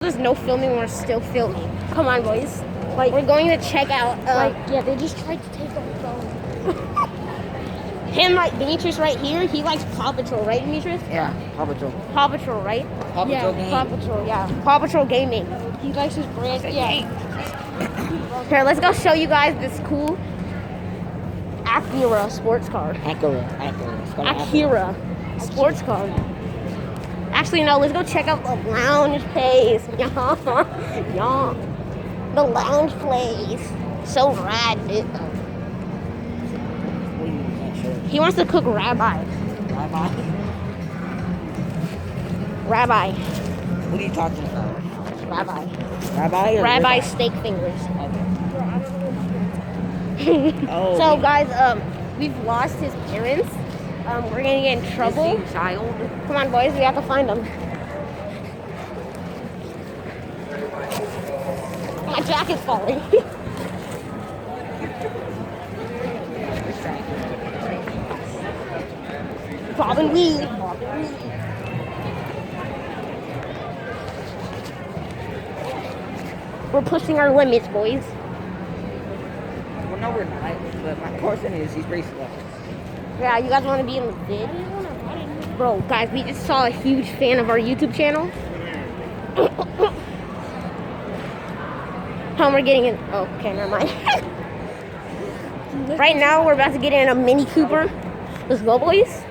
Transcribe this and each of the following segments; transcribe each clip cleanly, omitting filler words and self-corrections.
There's no filming, we're still filming. Come on, boys. Like, we're going to check out, yeah, they just tried to take our phone. him, like, Demetrius right here, he likes Paw Patrol, right, Demetrius? Yeah, Paw Patrol. Paw Patrol, right? Paw Patrol Yeah, Paw Patrol, yeah. Paw Patrol Gaming. He likes his brand. Yeah. Here, let's go show you guys this cool Acura sports car. Acura. It's called Acura sports car. Actually, no, let's go check out the lounge place. Yeah. The lounge place. So rad, dude. He wants to cook rabbi. Rabbi. What are you talking about? Rabbi. Rabbi or Rabbi ribeye? steak fingers. Oh. So, guys, we've lost his parents. We're gonna get in trouble. Missing child. Come on, boys, we have to find them. My jacket's falling. Bobbin weed. We're pushing our limits, boys. Well, no, we're not. But my person is. He's pretty slow. Yeah, you guys want to be in the vid? Bro, guys, we just saw a huge fan of our YouTube channel. How we're getting in? Oh, okay, never mind. Right now, we're about to get in a Mini Cooper. Let's go, boys.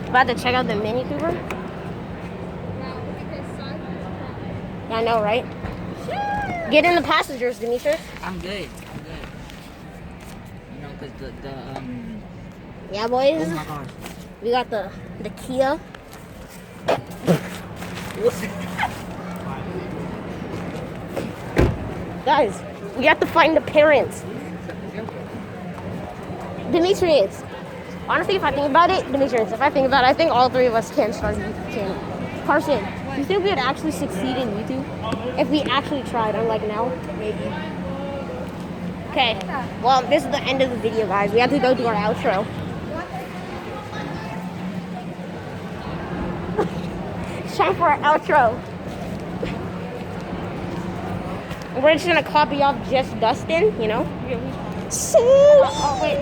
About to check out the Mini Cooper. Yeah, I know, right? Get in the passengers, Demetrius. I'm good. You know, because Yeah, boys. oh my gosh. We got the Kia. Guys, we have to find the parents. Demetrius. Honestly, if I think about it, Demetrius, I think all three of us can start a YouTube channel. Carson, do you think we would actually succeed in YouTube? If we actually tried, unlike now? Maybe. Okay, well, this is the end of the video, guys. We have to go do our outro. It's time for our outro. We're just gonna copy off just Dustin, you know? So, oh, wait.